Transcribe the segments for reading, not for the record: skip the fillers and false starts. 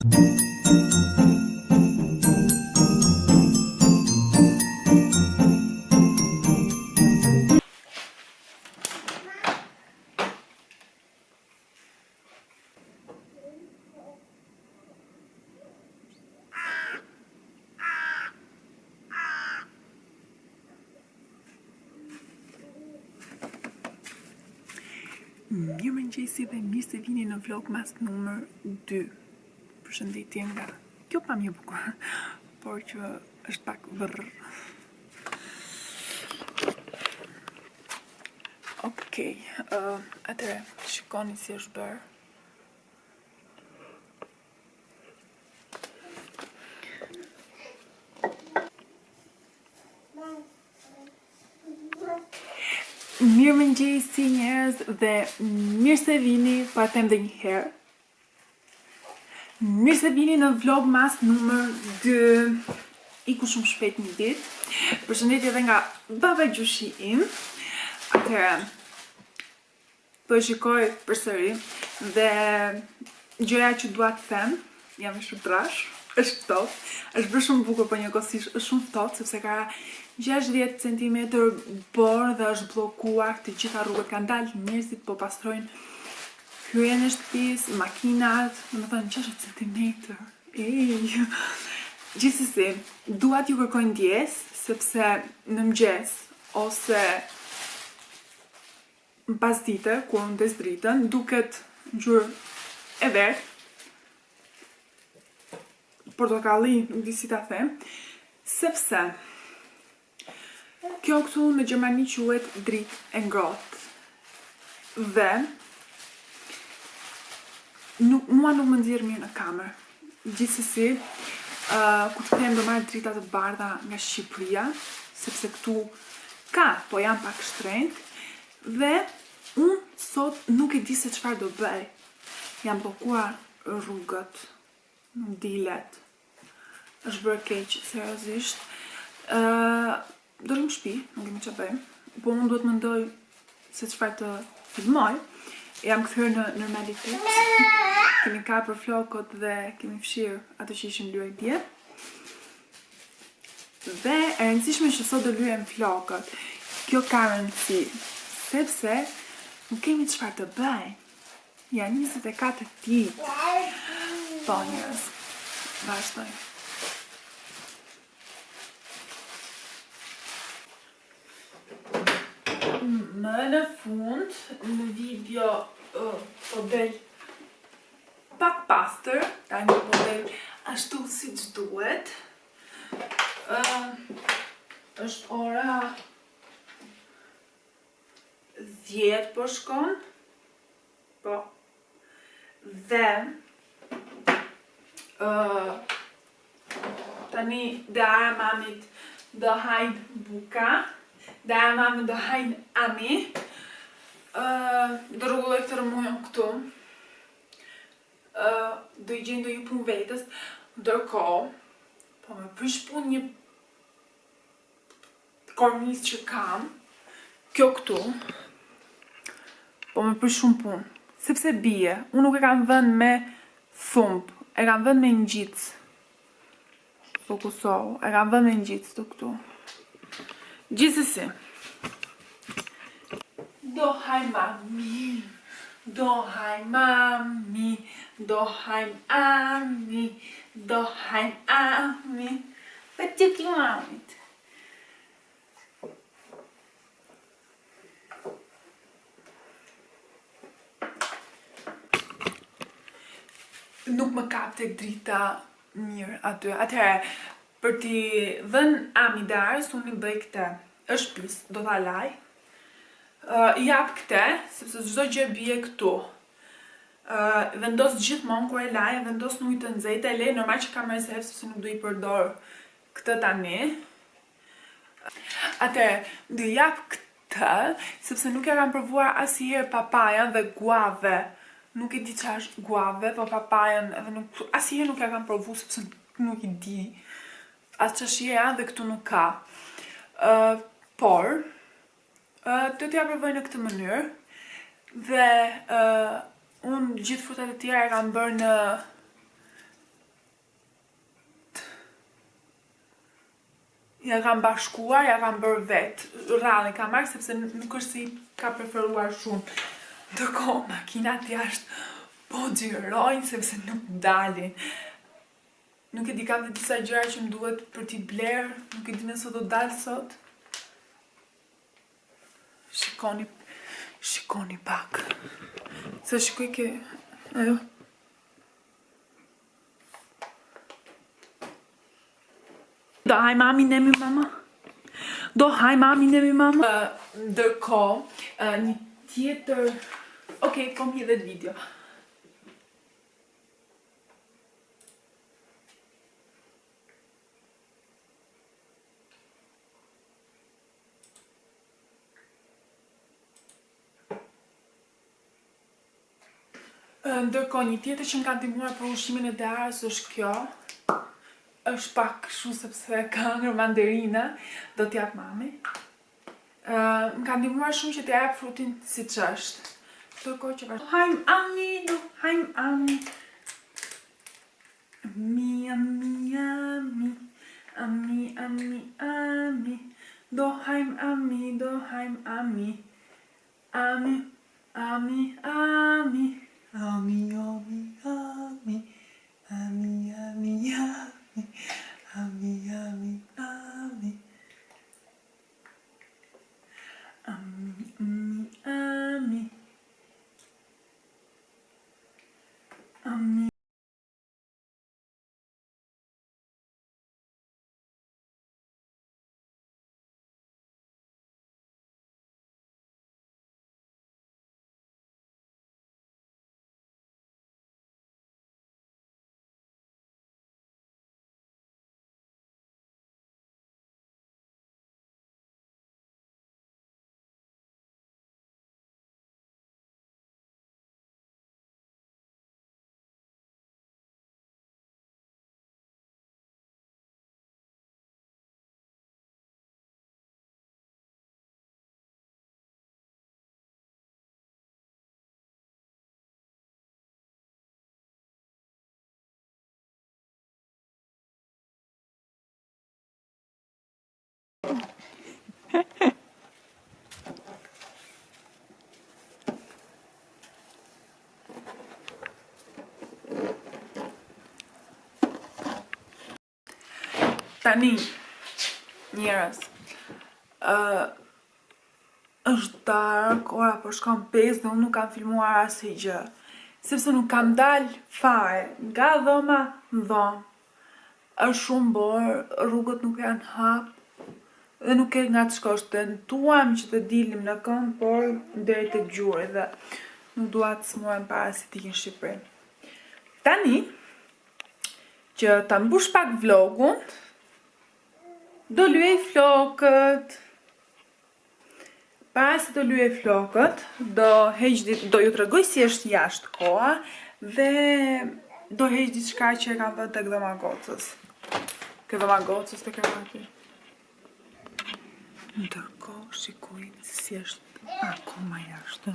Mirëmëngjesi dhe mirë se vini në vlogmas numër 2. Përshëndetje nga kjo pamje bukur, por që është pak vërr. Okej, atëre, shikoni si është bërë. Mirëmëngjesi njerëz dhe mirë se vini, pa them dhe një herë. Mirë se vini në vlogmas numër 2. Iku shumë shpejt një ditë. Përshëndetje edhe nga baba gjushi im. Atëherë, po shikoj përsëri dhe gjëja që dua të them, jam e shpëtrash, është ftohtë. Është bërë shumë bukur, por njëkohësisht është shumë ftohtë sepse ka 60 cm borë dhe është bllokuar të gjitha rrugët, kanë dalë njerëzit po pastrojnë hyrjen e shtëpisë, makinat, domethënë 60 cm. Gjithsesi, dua t'ju kërkoj ndjesë sepse në mëngjes ose pas dite, kur ndes dritën, duket ngjyrë e verdhë, portokalli, nuk di si ta them, sepse kjo këtu në Gjermani quhet dritë e ngrohtë dhe mua nuk më nxjerr mirë në kamer. Gjithsesi, kur të them do marr drita të bardha nga Shqipëria, sepse këtu ka, po janë pak shtrenjtë dhe unë sot nuk e di se çfarë do bëj. Jam bllokuar rrugët, nuk dilet. Është bërë keq, seriozisht. Do rrim në shtëpi, nuk kemi çfarë bëjmë, po unë duhet mendoj se çfarë të filmoj. Jam kthyer në normalitet. Kemi kapur flokët dhe kemi fshirë ato që ishin lyer dje. Dhe e rëndësishme që sot do lyhem flokët. Kjo ka rëndësi, sepse nuk kemi çfarë të bëjmë. Janë 24 ditë. Po njerëz, vazhdoj. Më në fund, në video po del pak pastër, tani po del ashtu si që duhet. Është ora 10 po shkon. Po. Dhe tani Dara mamit do hajnë buka. Dara mamit do hajnë ami. Do rregulloj këtë rëmujën këtu. Do i gjej ndonjë punë vetës. Ndërkohë, po më prish punë një kornisë që kam. Kjo këtu. Po më prish shumë punë. Sepse bie, unë nuk e kam vënë me thumb, e kam vënë me ngjitës. Fokusohu, e kam vënë me ngjitës të këtu. Gjithsesi. Do haj mami, do haj mami, do haj ami, do haj ami. Pa të ki mamit. Nuk më kap tek drita mirë aty. Atëherë, për t'i dhënë amidarës, unë i bëj këte. Është pys, do t'a laj. Jap këte, sepse çdo gjë bie këtu. Vendos gjithmonë kur e laj, vendos në ujë të nxehtë, e lej normal që kamerën se sepse nuk do i përdor këtë tani. Atëherë, do jap këtë, sepse nuk e kam provuar asnjëherë papajan dhe guave. Nuk e di çfarë është guave, po papajan edhe nuk asnjëherë nuk e kam provu sepse nuk i di. As çështje janë dhe këtu nuk ka. Por do t'ja provoj në këtë mënyrë dhe unë gjithë frutat e tjera e kam bërë ja kam bashkuar, ja kam bërë vetë. Rallin kam marrë sepse nuk është si ka preferuar shumë. Ndërkohë, makinat jashtë po xhirojnë sepse nuk dalin. Nuk e di, kam të disa gjëra që më duhet për t'i bler, nuk e di nëse do dalë sot. Shikoni pak. Se shikoj ke... Ajo. Do haj mami nemi mama? Ndërkohë, një tjetër... Okej, kom hidhet video. Ndërkohë, një tjetër që më ka ndihmuar për ushqimin e darës është kjo. Është pak kështu sepse ka hëngur mandarina, do t'jap mami. Më ka ndihmuar shumë që t'jap frutin siç është. Ndërkohë që vazhdo. Hajm ami. Ami. Do hajm ami. Tani, njerëz, është dark, ora po shkon 5 dhe unë nuk kam filmuar asnjë gjë, sepse nuk kam dalë fare nga dhoma në dhomë. Është shumë borë, rrugët nuk janë hap dhe nuk e nga të shkosh. Tentuam që të dilim në këmbë, por deri tek gjuri dhe nuk dua të smuhem para se t'ikin Shqipërinë. Tani, që ta mbush pak vlogun, do lyej flokët. Para se do lyej flokët, do ju tregoj si është jashtë koha dhe do heq diçka që e kam vënë tek dhoma gocës. Ke dhoma gocës tek krevati. Ndërkohë shikojmë si është akoma jashtë.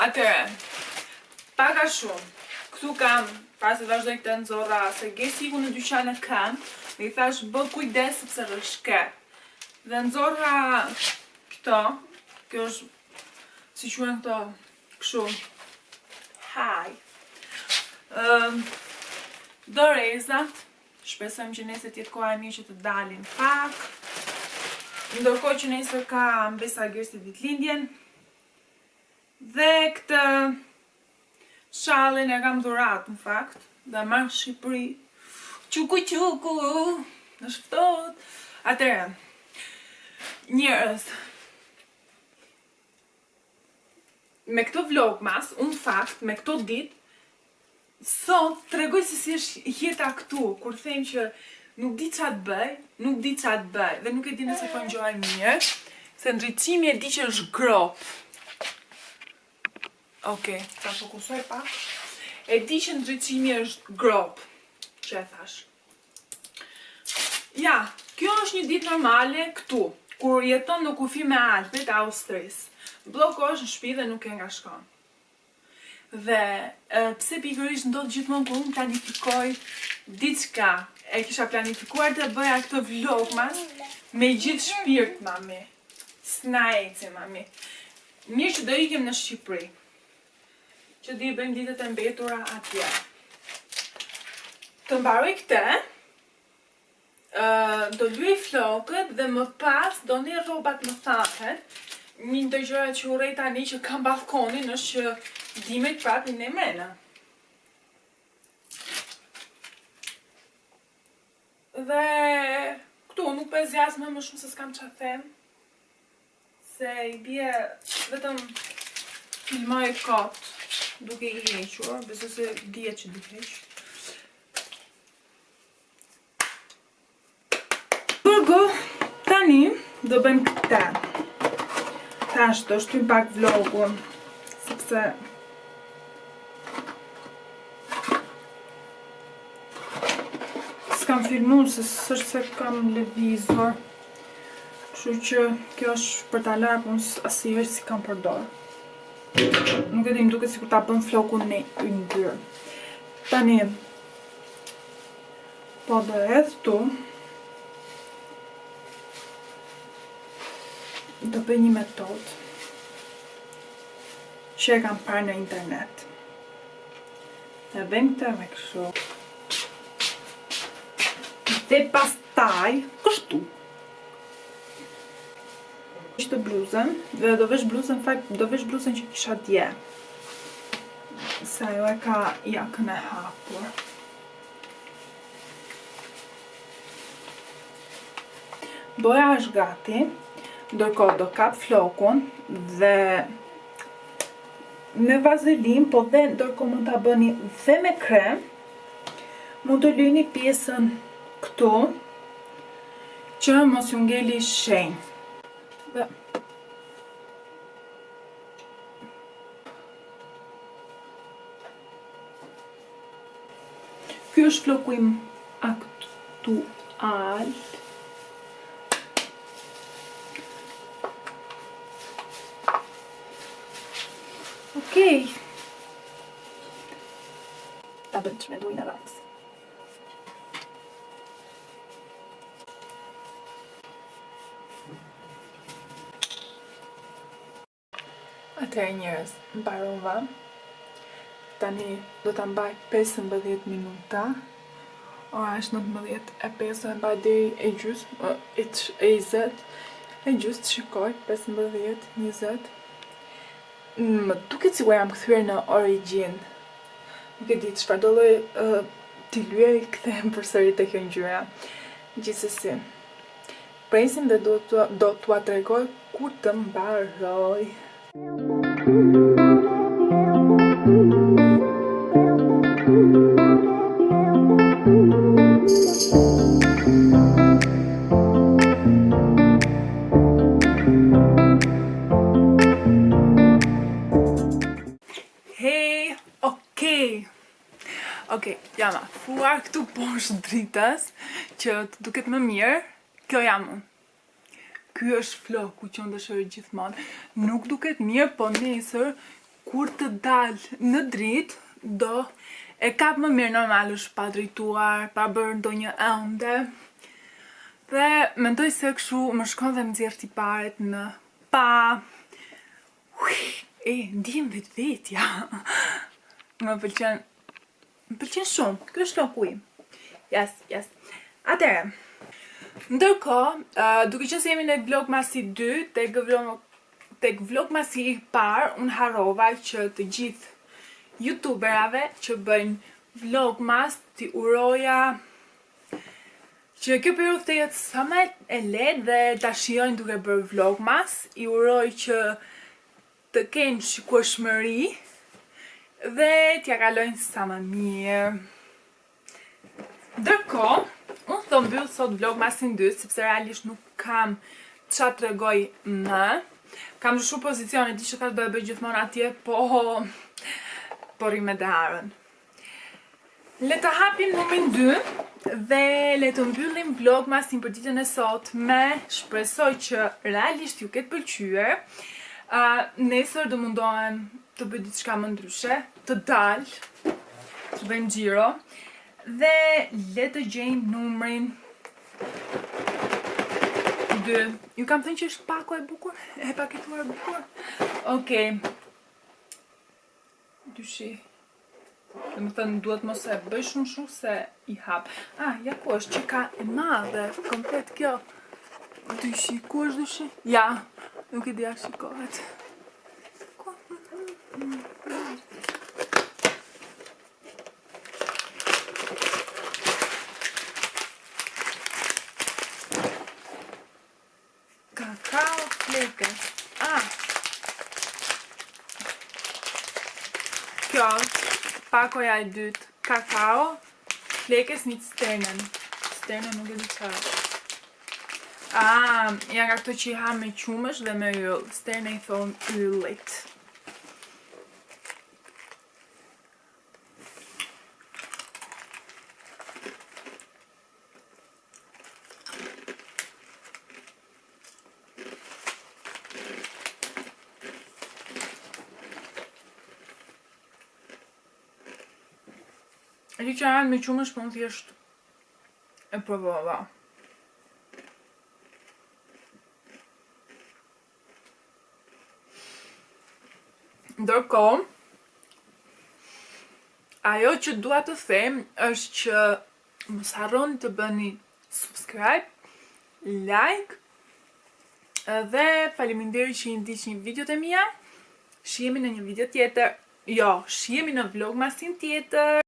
Atëre, paka shumë, këtu kam, pas e vazhdoj këtë nxorra, se gesi ku në dyqan e kam, dhe i thash bë kujdes sepse rëshket. Dhe nxorra këto, kjo është, si quhen këto, kështu, dorezat, shpresojmë që nesër tjetë koha e mirë që të dalin pak, ndërkohë që nesër ka mbesa gjersi ditëlindjen. Dhe këtë shallin e kam dhurat, në fakt, dhe marrë Shqipëri. Quku, në shftot. Atëre, njerëz, me këto vlogmas, unë fakt, me këto dit, sot tregoj se si është jeta këtu, kur them që nuk di ç'a të bëj, dhe nuk e di nëse po ngjoj mirë, se ndriçimi e di që është grop. Okej, ta fokusoj pak. E di që ndryqimi është grop, që e thash. Ja, kjo është një ditë normale këtu, kur jeton në kufi me Alpet, Austrisë. Bllokohesh në shtëpi dhe nuk e nga shkon. Dhe pse pikërisht ndodh gjithmonë kur unë planifikoj diçka, e kisha planifikuar të bëja këtë vlogmas me gjithë shpirt, mami. S'na ece, mami. Mirë që do ikim në Shqipëri. Që di bëjmë ditët e mbetura atje. Të mbaroj këtë, do luaj flokët dhe më pas do një rrobat më thahet. Një ndër gjërat që urrej tani që kam balkonin është që dimrit prapë në mrena. Dhe këtu nuk po zjas më shumë se s'kam çfarë them. Se i bie vetëm filmoj kot duke i hequr, besoj se dihet që duhet heq. Burgo, tani do bëjmë këtë. Tash do shtyp pak vlogun, sepse s'kam filmu se s'është se kam lëvizur. Kështu që kjo është për ta larë, unë asnjëherë si kam përdor. Nuk e di, më duket sikur ta bën flokun në yndyrë. Tani po do hedh këtu. Do bëj një metodë që e kam parë në internet. E bëjmë këtë me kështu. Dhe pastaj kështu. Ishte bluzën, dhe do vesh bluzën, do vesh bluzën që kisha dje. Se ajo e ka jakën e hapur. Doja është gati, ndërkohë do kap flokun dhe me vazelin, po dhe ndërkohë mund ta bëni dhe me krem. Mund të lyni pjesën këtu që mos ju ngeli shenjë. Ky është floku im aktual. Okej. Ta bëm që me dujnë e ratës. Atëherë njerëz, mbarova. Tani do ta mbaj 15 minuta. Ora është 19:05, e mbaj deri e gjysmë, e 20. E gjysmë shikoj 15, 20. Më duket sikur jam kthyer në origjinë. Nuk e di çfarë do lloj t'i lyej kthehem përsëri te kjo ngjyra. Gjithsesi, presim dhe do t'ua tregoj kur të mbaroj. Hey, okej, jam afuar këtu poshtë dritës që të duket më mirë. Kjo jam unë. Ky është floku që unë dëshiroj gjithmonë. Nuk duket mirë, po nesër kur të dal në dritë do e kap më mirë, normal është pa drituar, pa bërë ndonjë ënde. Dhe mendoj se kështu më shkon dhe më nxjerr tiparet në pa. Ndihem vetvetja. Më pëlqen shumë. Ky është floku im. Yes. Atëherë, ndërkohë, duke qenë se jemi në vlogmasi 2, tek vlogmasi i parë, unë harrova që të gjithë youtuberave që bëjnë vlogmas t'i uroja që kjo periudhë të jetë sa më e lehtë dhe ta shijojnë duke bërë vlogmas. I uroj që të kenë shikueshmëri dhe t'ja kalojnë sa më mirë. Ndërkohë, unë do mbyll sot vlogmasin 2, sepse realisht nuk kam ç'a t'rregoj më. Kam ndryshuar pozicione, di që do e bëj gjithmonë atje, po ri me darën. Le të hapim numrin 2 dhe le të mbyllim vlogmasin për ditën e sotme. Shpresoj që realisht ju ketë pëlqyer. Nesër do mundohem të bëj diçka më ndryshe, të dal, të bëjmë xhiro dhe le të gjejmë numrin 2. Ju kam thënë që është pako e bukur, e paketuar e bukur. Okej. Dyshi. Dhe më thënë duhet mos e bëj shumë se i hap. Ja ku është që ka e madhe, komplet kjo. Dyshi, ku është dyshi? Ja, nuk e dija shikohet. Kakao flekës. Kjo pakoja e dytë, kakao, flekës një sternen. Sternen nuk e di çfarë. Janë nga këto që i ha me qumësh dhe me yll. Sterne i thonë yllit. Që janë me qumësh, po në thjesht e provova. Ndërkohë, ajo që dua të them është që mos harroni të bëni subscribe, like dhe faleminderit që i ndiqni videot e mia. Shihemi në një video tjetër. Shihemi në vlogmasin tjetër.